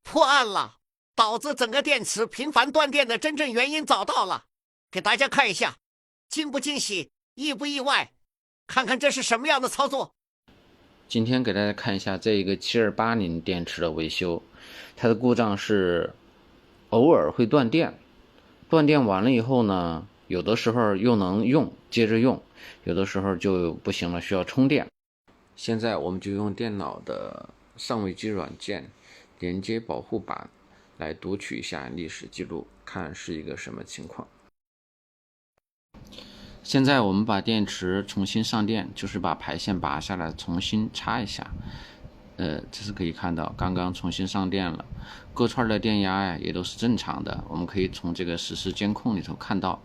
破案了，导致整个电池频繁断电的真正原因找到了，给大家看一下，惊不惊喜，意不意外？看看这是什么样的操作。今天给大家看一下这一个7280电池的维修，它的故障是偶尔会断电，断电完了以后呢，有的时候又能用，接着用，有的时候就不行了，需要充电。现在我们就用电脑的上位机软件连接保护板来读取一下历史记录，看是一个什么情况。现在我们把电池重新上电，就是把排线拔下来重新插一下。这是可以看到刚刚重新上电了，各串的电压呀也都是正常的，我们可以从这个实时监控里头看到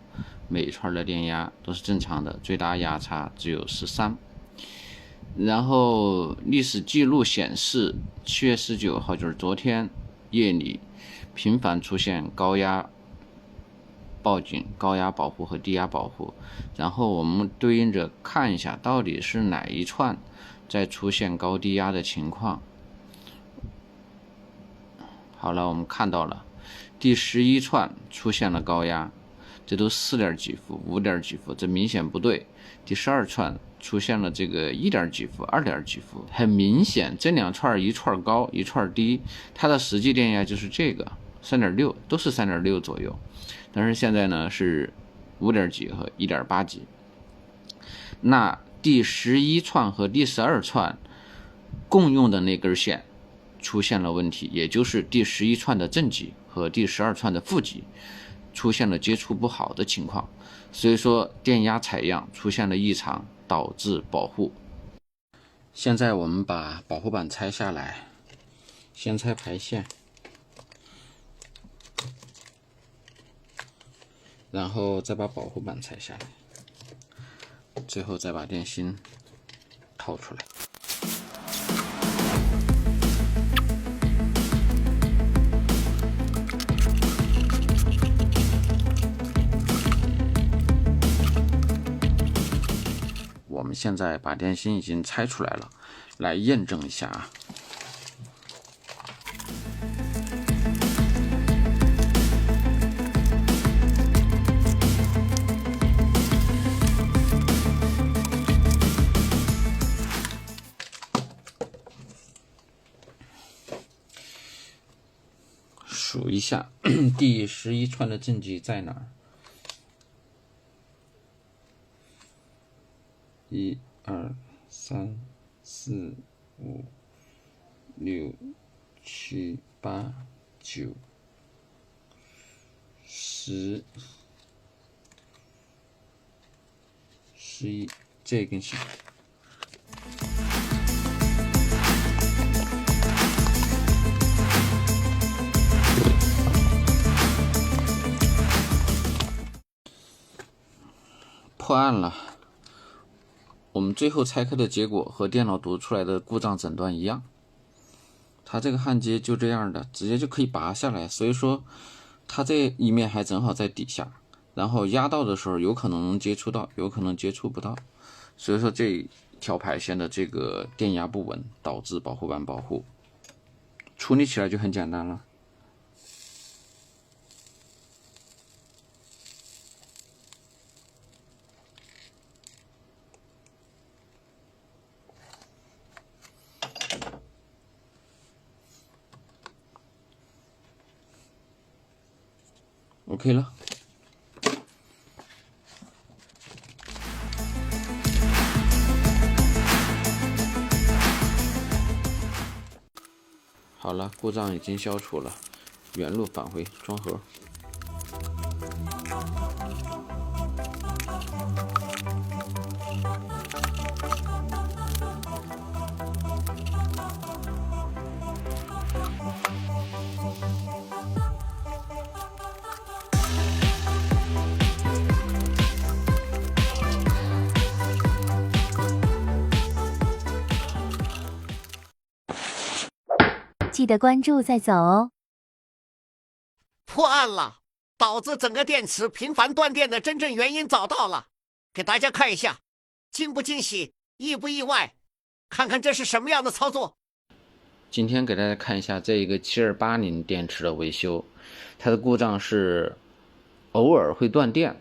每一串的电压都是正常的，最大压差只有13。然后历史记录显示7月19号就是昨天夜里频繁出现高压报警、高压保护和低压保护，然后我们对应着看一下到底是哪一串在出现高低压的情况。好了，我们看到了第11串出现了高压，这都4点几伏、5点几伏，这明显不对。第12串出现了这个1点几伏、2点几伏，很明显这两串一串高一串低，它的实际电压就是这个3.6，都是3.6左右，但是现在呢是5点几和1点8几。那第11串和第12串共用的那根线出现了问题，也就是第11串的正极和第12串的负极出现了接触不好的情况，所以说电压采样出现了异常，导致保护。现在我们把保护板拆下来，先拆排线，然后再把保护板拆下来，最后再把电芯掏出来。我们现在把电芯已经拆出来了，来验证一下啊。数一下第11串的正极在哪儿？1、2、3、4、5、6、7、8、9、10、11，这根线。破案了。我们最后拆开的结果和电脑读出来的故障诊断一样，它这个焊接就这样的，直接就可以拔下来，所以说它这一面还正好在底下，然后压到的时候有可能能接触到，有可能接触不到，所以说这条排线的这个电压不稳，导致保护板保护。处理起来就很简单了。OK 了。好了，故障已经消除了，原路返回装盒。记得关注再走哦。破案了，导致整个电池频繁断电的真正原因找到了，给大家看一下，惊不惊喜，意不意外？看看这是什么样的操作。今天给大家看一下这一个7280电池的维修，它的故障是偶尔会断电，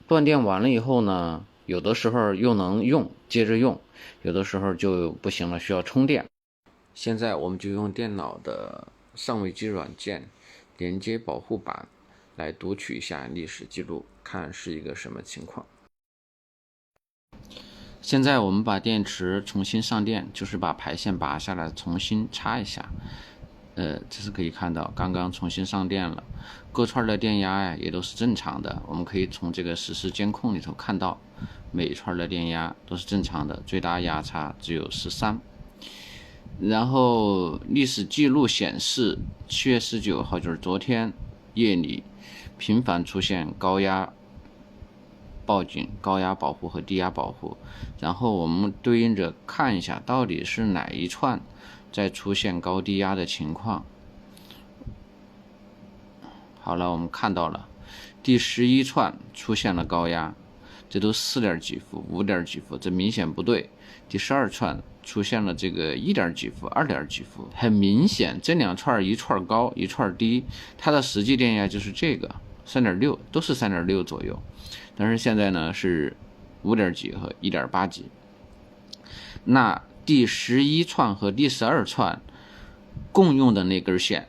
断电完了以后呢，有的时候又能用，接着用，有的时候就不行了，需要充电。现在我们就用电脑的上位机软件连接保护板来读取一下历史记录，看是一个什么情况。现在我们把电池重新上电，就是把排线拔下来重新插一下。这是可以看到刚刚重新上电了，各串的电压呀也都是正常的，我们可以从这个实时监控里头看到每一串的电压都是正常的，最大压差只有13。然后历史记录显示7月19号就是昨天夜里频繁出现高压报警、高压保护和低压保护，然后我们对应着看一下到底是哪一串在出现高低压的情况。好了，我们看到了第11串出现了高压，这都4点几伏、5点几伏，这明显不对。第12串出现了这个1点几伏、2点几伏，很明显这两串一串高一串低，它的实际电压就是这个 3.6， 都是 3.6 左右，但是现在呢是5点几和 1.8几。那第11串和第12串共用的那根线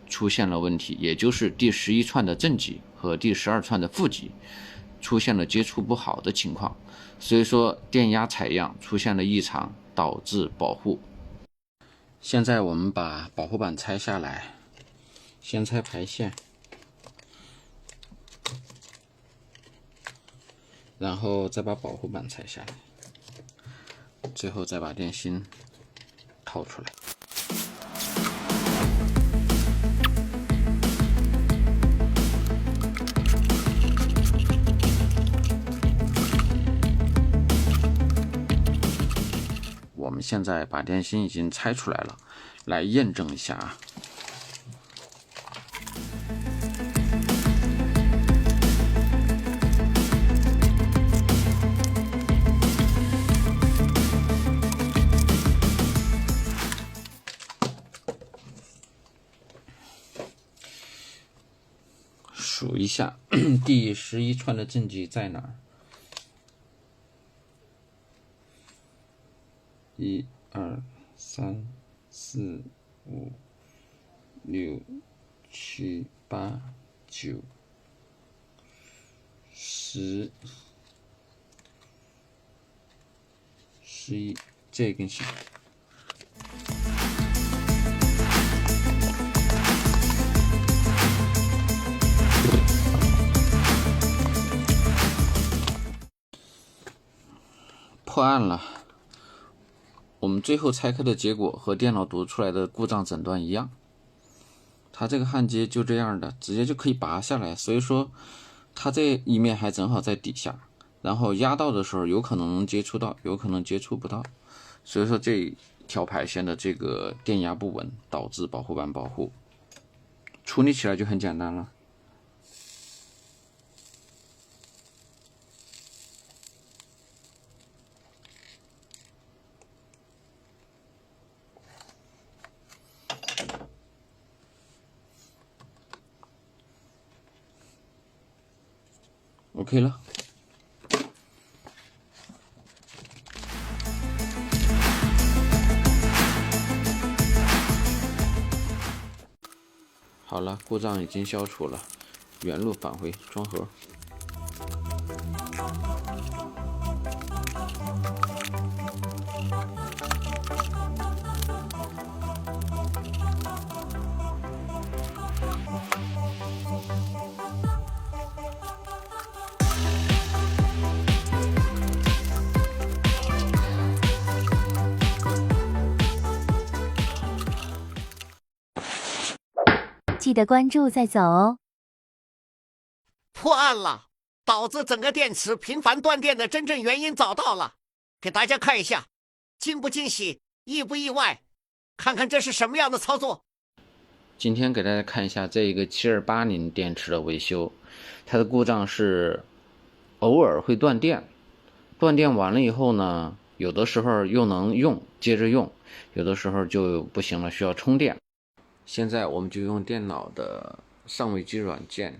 出现了问题，也就是第11串的正极和第12串的负极出现了接触不好的情况，所以说电压采样出现了异常，导致保护。现在我们把保护板拆下来，先拆排线，然后再把保护板拆下来，最后再把电芯掏出来。我们现在把电芯已经拆出来了，来验证一下啊。数一下第11串的正极在哪儿？1、2、3、4、5、6、7、8、9、10、11，这根线。破案了。我们最后拆开的结果和电脑读出来的故障诊断一样，它这个焊接就这样的，直接就可以拔下来，所以说它这一面还正好在底下，然后压到的时候有可能能接触到，有可能接触不到，所以说这条排线的这个电压不稳，导致保护板保护。处理起来就很简单了。OK 了。好了，故障已经消除了，原路返回装盒。记得关注再走哦。破案了，导致整个电池频繁断电的真正原因找到了，给大家看一下，惊不惊喜，意不意外？看看这是什么样的操作。今天给大家看一下这一个7280电池的维修，它的故障是偶尔会断电，断电完了以后呢，有的时候又能用，接着用，有的时候就不行了，需要充电。现在我们就用电脑的上位机软件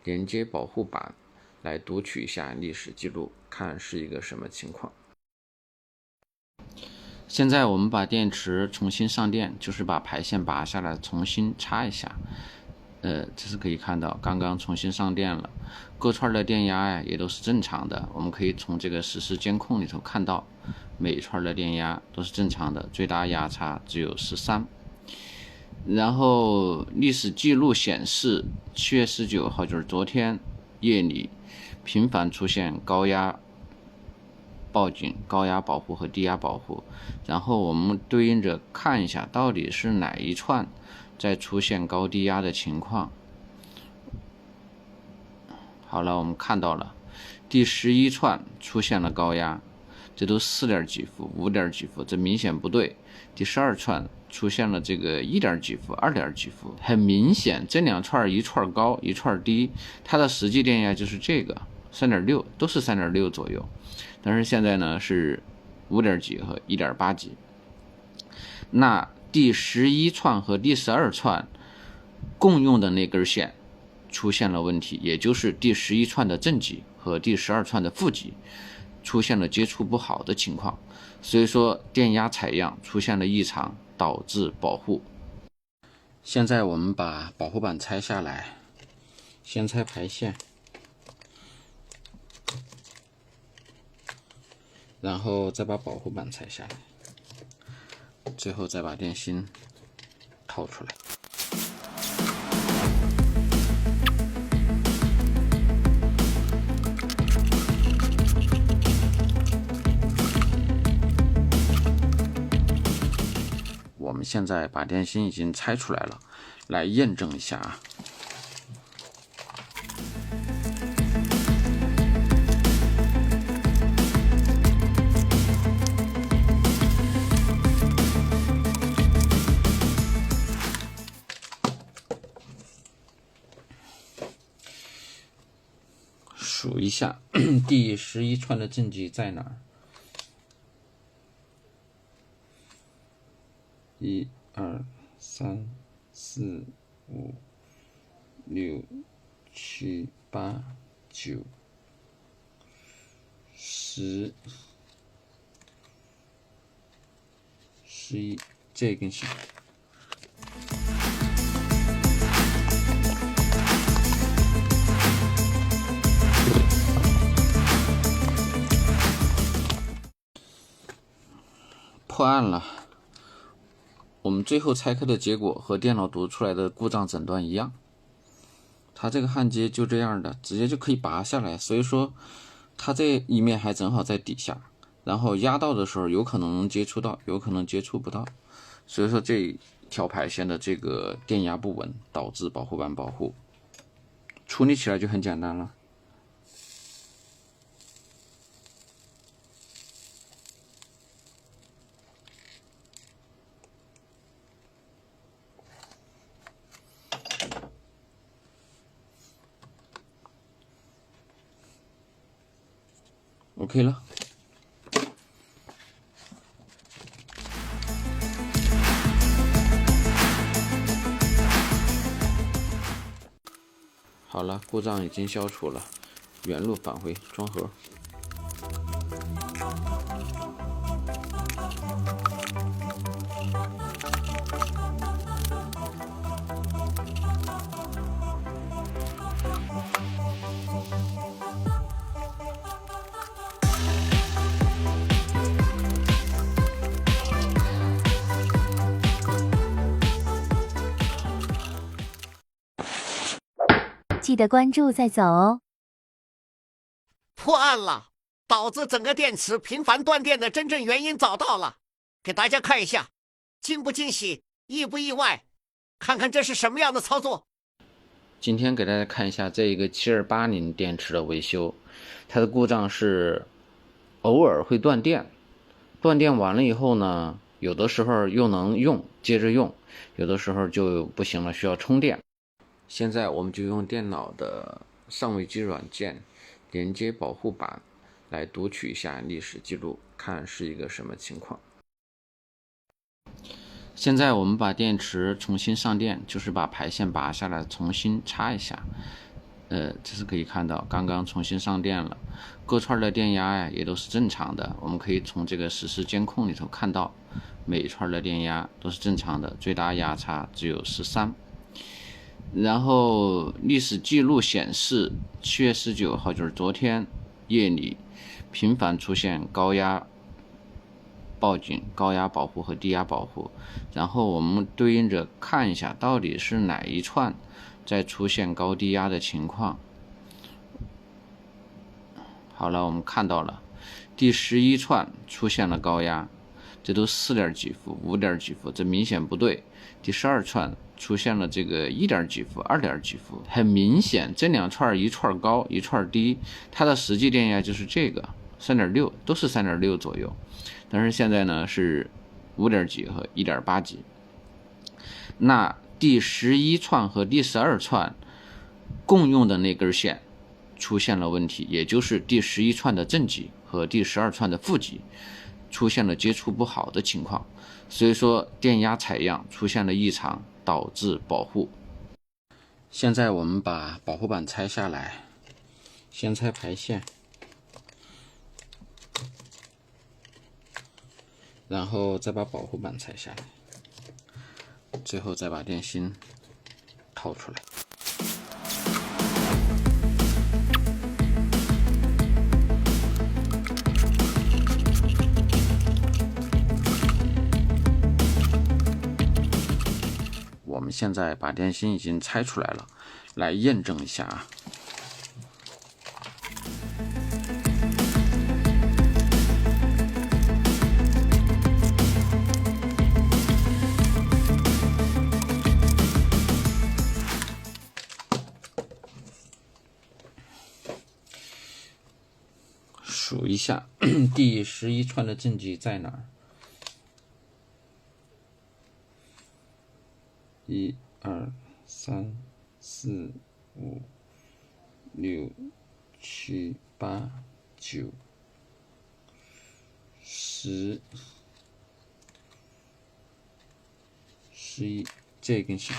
连接保护板来读取一下历史记录，看是一个什么情况。现在我们把电池重新上电，就是把排线拔下来重新插一下。这是可以看到刚刚重新上电了，各串的电压呀也都是正常的，我们可以从这个实时监控里头看到每一串的电压都是正常的，最大压差只有13。然后历史记录显示7月19号就是昨天夜里频繁出现高压报警、高压保护和低压保护，然后我们对应着看一下到底是哪一串在出现高低压的情况。好了，我们看到了第11串出现了高压，这都4点几伏、5点几伏，这明显不对。第12串出现了这个1点几伏、2点几伏，很明显这两串一串高一串低，它的实际电压就是这个 3.6， 都是 3.6 左右，但是现在呢是5点几和 1.8 几。那第11串和第12串共用的那根线出现了问题，也就是第11串的正极和第12串的负极出现了接触不好的情况，所以说电压采样出现了异常，导致保护。现在我们把保护板拆下来，先拆排线，然后再把保护板拆下来，最后再把电芯掏出来。我们现在把电芯已经拆出来了，来验证一下啊。数一下第11串的正极在哪儿？1、2、3、4、5、6、7、8、9、10、11，这根线。破案了。我们最后拆开的结果和电脑读出来的故障诊断一样，它这个焊接就这样的，直接就可以拔下来，所以说它这一面还正好在底下，然后压到的时候有可能能接触到，有可能接触不到，所以说这条排线的这个电压不稳，导致保护板保护。处理起来就很简单了。OK 了。好了，故障已经消除了，原路返回装盒。记得关注再走哦。破案了，导致整个电池频繁断电的真正原因找到了，给大家看一下，惊不惊喜，意不意外？看看这是什么样的操作。今天给大家看一下这一个7280电池的维修，它的故障是偶尔会断电，断电完了以后呢，有的时候又能用，接着用，有的时候就不行了，需要充电。现在我们就用电脑的上位机软件连接保护板来读取一下历史记录，看是一个什么情况。现在我们把电池重新上电，就是把排线拔下来重新插一下。这是可以看到刚刚重新上电了，各串的电压呀也都是正常的。我们可以从这个实时监控里头看到，每一串的电压都是正常的，最大压差只有13。然后历史记录显示，7月19号就是昨天夜里，频繁出现高压报警、高压保护和低压保护。然后我们对应着看一下，到底是哪一串在出现高低压的情况。好了，我们看到了第11串出现了高压，这都4点几伏、5点几伏，这明显不对。第12串出现了这个1点几伏、2点几伏，很明显这两串一串高一串低，它的实际电压就是这个 3.6， 都是 3.6 左右。但是现在呢是5点几和1点8几。那第11串和第12串共用的那根线出现了问题，也就是第11串的正极和第12串的负极出现了接触不好的情况，所以说电压采样出现了异常，导致保护。现在我们把保护板拆下来，先拆排线，然后再把保护板拆下来，最后再把电芯掏出来。我们现在把电芯已经拆出来了，来验证一下啊。数一下第11串的正极在哪儿？1、2、3、4、5、6、7、8、9、10、11，这根线。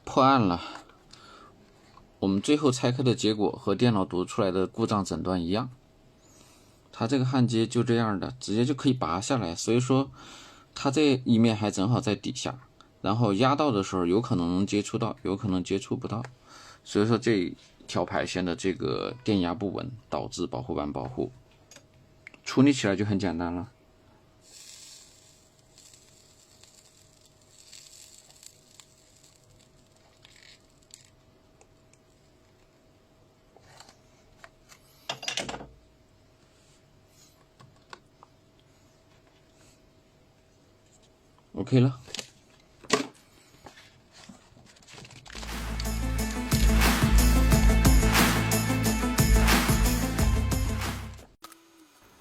破案了。我们最后拆开的结果和电脑读出来的故障诊断一样，它这个焊接就这样的，直接就可以拔下来，所以说它这一面还正好在底下，然后压到的时候有可能能接触到，有可能接触不到，所以说这条排线的这个电压不稳，导致保护板保护。处理起来就很简单了。OK 了。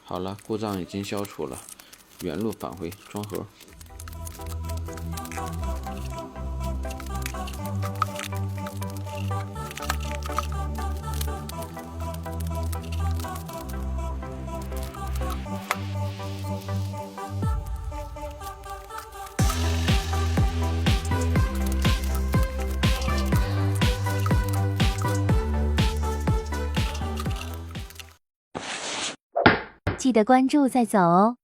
好了，故障已经消除了，原路返回装盒。记得关注再走哦。